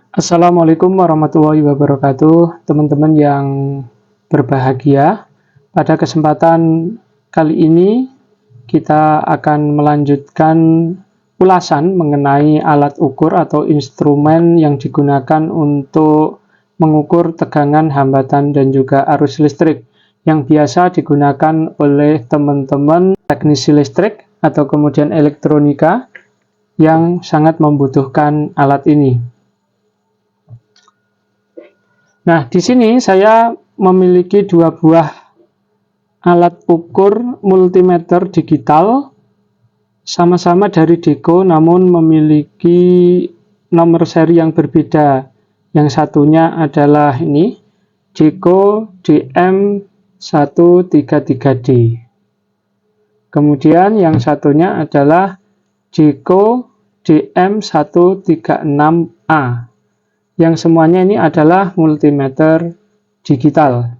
Assalamualaikum warahmatullahi wabarakatuh, teman-teman yang berbahagia. Pada kesempatan kali ini, kita akan melanjutkan ulasan mengenai alat ukur atau instrumen yang digunakan untuk mengukur tegangan, hambatan, dan juga arus listrik yang biasa digunakan oleh teman-teman teknisi listrik atau kemudian elektronika yang sangat membutuhkan alat ini. Nah, di sini saya memiliki dua buah alat ukur multimeter digital, sama-sama dari Deco, namun memiliki nomor seri yang berbeda. Yang satunya adalah ini, Deco DM133D. Kemudian yang satunya adalah Deco DM136A. Yang semuanya ini adalah multimeter digital.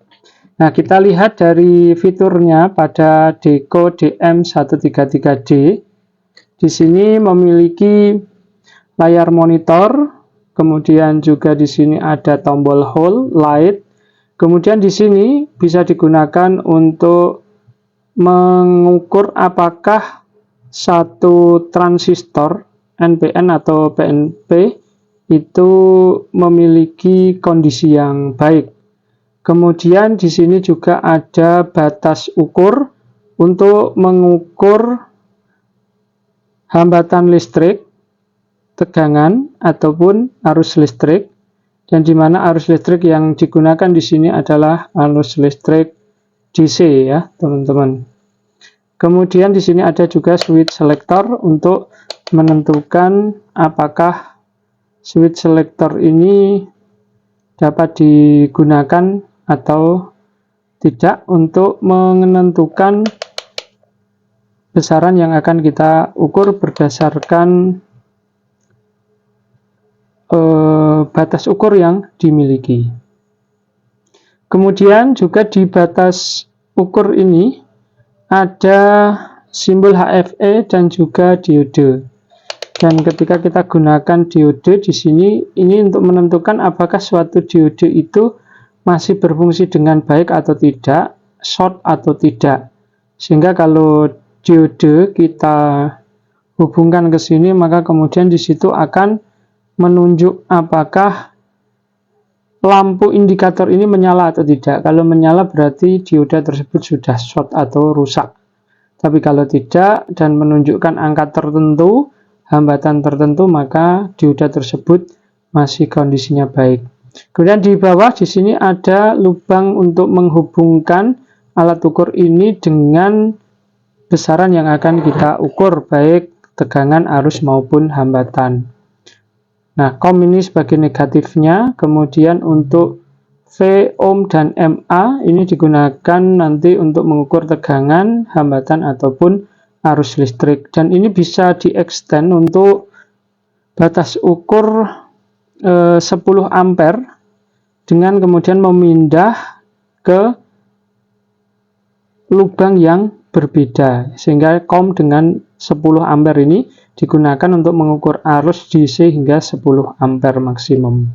Nah, kita lihat dari fiturnya pada Deco DM133D. Di sini memiliki layar monitor, kemudian juga di sini ada tombol hold, light. Kemudian di sini bisa digunakan untuk mengukur apakah satu transistor NPN atau PNP itu memiliki kondisi yang baik. Kemudian di sini juga ada batas ukur untuk mengukur hambatan listrik, tegangan ataupun arus listrik, dan di mana arus listrik yang digunakan di sini adalah arus listrik DC ya, teman-teman. Kemudian di sini ada juga switch selector untuk menentukan apakah switch selector ini dapat digunakan atau tidak untuk menentukan besaran yang akan kita ukur berdasarkan batas ukur yang dimiliki. Kemudian juga di batas ukur ini ada simbol HFE dan juga diode. Dan ketika kita gunakan diode di sini, ini untuk menentukan apakah suatu diode itu masih berfungsi dengan baik atau tidak, short atau tidak. Sehingga kalau diode kita hubungkan ke sini, maka kemudian di situ akan menunjuk apakah lampu indikator ini menyala atau tidak. Kalau menyala berarti diode tersebut sudah short atau rusak. Tapi kalau tidak dan menunjukkan angka tertentu, hambatan tertentu, maka dioda tersebut masih kondisinya baik. Kemudian di bawah di sini ada lubang untuk menghubungkan alat ukur ini dengan besaran yang akan kita ukur, baik tegangan, arus maupun hambatan. Nah, COM ini sebagai negatifnya. Kemudian untuk V, ohm, dan MA ini digunakan nanti untuk mengukur tegangan, hambatan, ataupun arus listrik. Dan ini bisa di-extend untuk batas ukur 10 ampere dengan kemudian memindah ke lubang yang berbeda, sehingga COM dengan 10 ampere ini digunakan untuk mengukur arus DC hingga 10 ampere maksimum.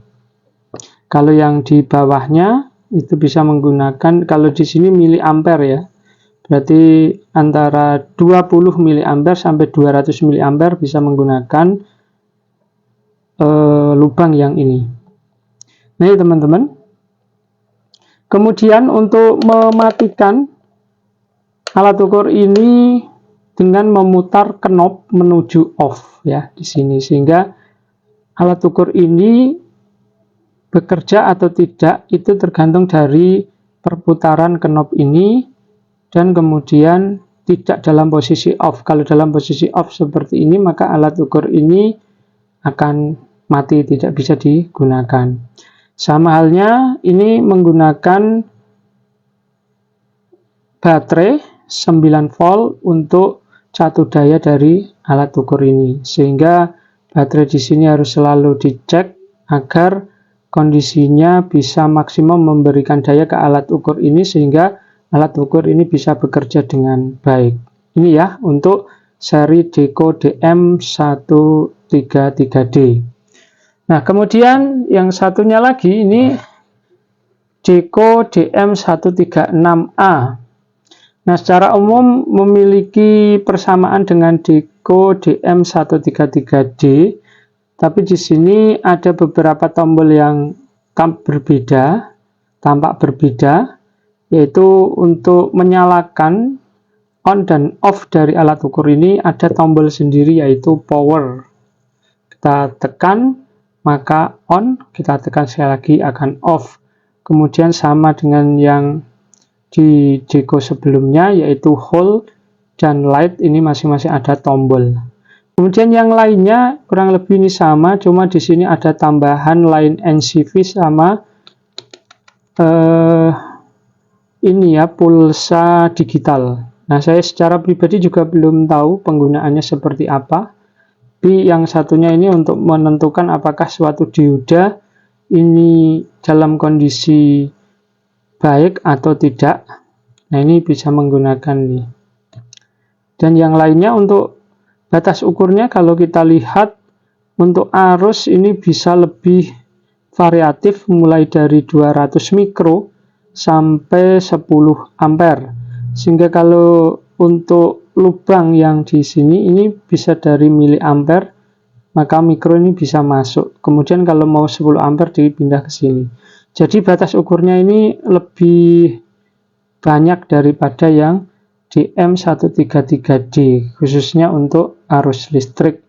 Kalau yang di bawahnya itu bisa menggunakan, kalau di sini miliampere ya, berarti antara 20 mA sampai 200 mA bisa menggunakan lubang yang ini. Nah, teman-teman. Kemudian untuk mematikan alat ukur ini dengan memutar knob menuju off ya di sini, sehingga alat ukur ini bekerja atau tidak itu tergantung dari perputaran knob ini. Dan kemudian tidak dalam posisi off. Kalau dalam posisi off seperti ini, maka alat ukur ini akan mati, tidak bisa digunakan. Sama halnya ini menggunakan baterai 9 volt untuk catu daya dari alat ukur ini. Sehingga baterai di sini harus selalu dicek agar kondisinya bisa maksimum memberikan daya ke alat ukur ini, sehingga alat ukur ini bisa bekerja dengan baik. Ini ya untuk seri Deco DM133D. Nah, kemudian yang satunya lagi ini Deco DM136A. Nah, secara umum memiliki persamaan dengan Deco DM133D, tapi di sini ada beberapa tombol yang tampak berbeda, yaitu untuk menyalakan on dan off dari alat ukur ini ada tombol sendiri, yaitu power. Kita tekan maka on, kita tekan sekali lagi akan off. Kemudian sama dengan yang di Deco sebelumnya, yaitu hold dan light, ini masing-masing ada tombol. Kemudian yang lainnya kurang lebih ini sama, cuma di sini ada tambahan line NCV sama ini ya, pulsa digital. Nah, saya secara pribadi juga belum tahu penggunaannya seperti apa. Tapi yang satunya ini untuk menentukan apakah suatu dioda ini dalam kondisi baik atau tidak. Nah, ini bisa menggunakan nih. Dan yang lainnya untuk batas ukurnya, kalau kita lihat untuk arus ini bisa lebih variatif, mulai dari 200 mikro sampai 10 ampere. Sehingga kalau untuk lubang yang di sini ini bisa dari miliampere, maka mikro ini bisa masuk. Kemudian kalau mau 10 ampere dipindah ke sini. Jadi batas ukurnya ini lebih banyak daripada yang DM133D, khususnya untuk arus listrik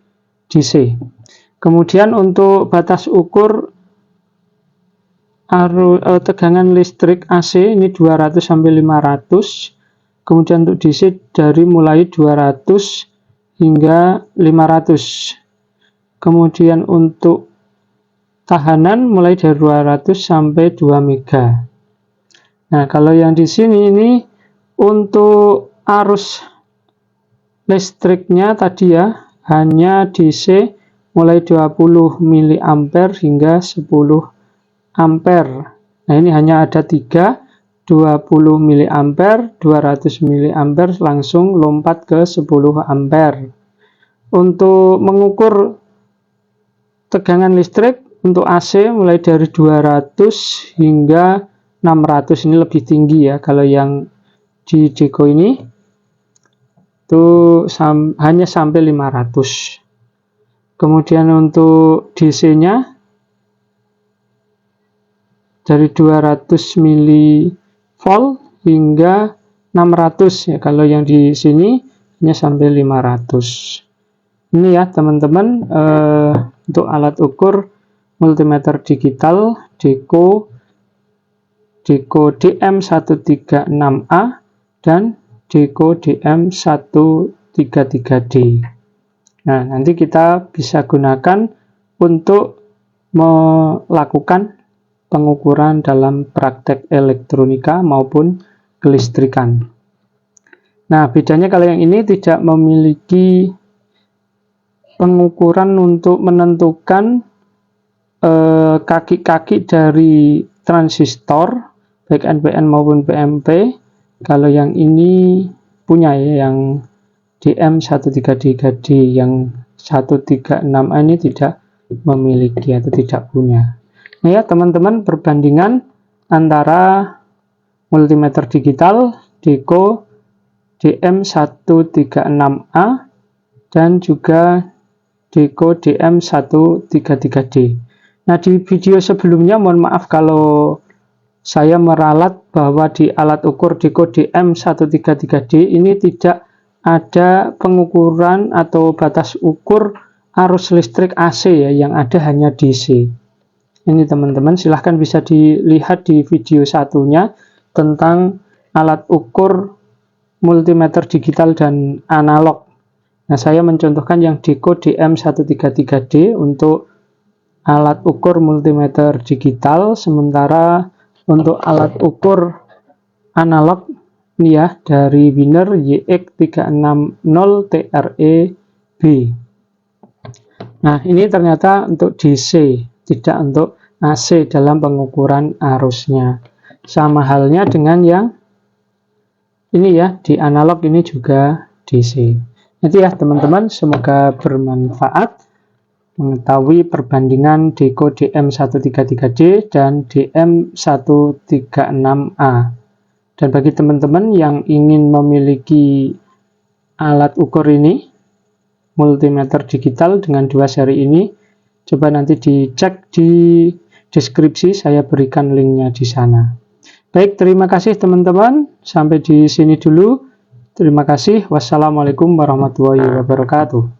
DC. Kemudian untuk batas ukur tegangan listrik AC ini 200 sampai 500. Kemudian untuk DC dari mulai 200 hingga 500. Kemudian untuk tahanan mulai dari 200 sampai 2 mega. Nah, kalau yang di sini ini untuk arus listriknya tadi ya, hanya DC mulai 20 mA hingga 10 ampere. Nah, ini hanya ada 3, 20 mA, 200 mA, langsung lompat ke 10 ampere. Untuk mengukur tegangan listrik untuk AC mulai dari 200 hingga 600, ini lebih tinggi ya. Kalau yang di Deco ini itu hanya sampai 500. Kemudian untuk DC-nya dari 200 mV hingga 600 ya. Kalau yang di sini hanya sampai 500. Ini ya teman-teman, untuk alat ukur multimeter digital Deco DM136A dan Deco DM133D. Nah, nanti kita bisa gunakan untuk melakukan pengukuran dalam praktek elektronika maupun kelistrikan. Nah, bedanya kalau yang ini tidak memiliki pengukuran untuk menentukan kaki-kaki dari transistor, baik NPN maupun PNP. Kalau yang ini punya ya, yang DM133D, yang 136A ini tidak memiliki atau tidak punya. Nah ya teman-teman, perbandingan antara multimeter digital Deco DM136A dan juga Deco DM133D. Nah, di video sebelumnya mohon maaf kalau saya meralat bahwa di alat ukur Deco DM133D ini tidak ada pengukuran atau batas ukur arus listrik AC ya, yang ada hanya DC. Ini teman-teman silahkan bisa dilihat di video satunya tentang alat ukur multimeter digital dan analog. Nah, saya mencontohkan yang Deco DM133D untuk alat ukur multimeter digital, sementara untuk alat ukur analog ini ya dari Winer YX360TRE-B. Nah, ini ternyata untuk DC, tidak untuk AC dalam pengukuran arusnya. Sama halnya dengan yang ini ya, di analog ini juga DC. Itu ya teman-teman, semoga bermanfaat. mengetahui perbandingan Deco DM133D dan DM136A. Dan bagi teman-teman yang ingin memiliki alat ukur ini, multimeter digital dengan 2 seri ini, coba nanti dicek di deskripsi, saya berikan linknya di sana. Baik, terima kasih teman-teman, sampai di sini dulu. Terima kasih. Wassalamualaikum warahmatullahi wabarakatuh.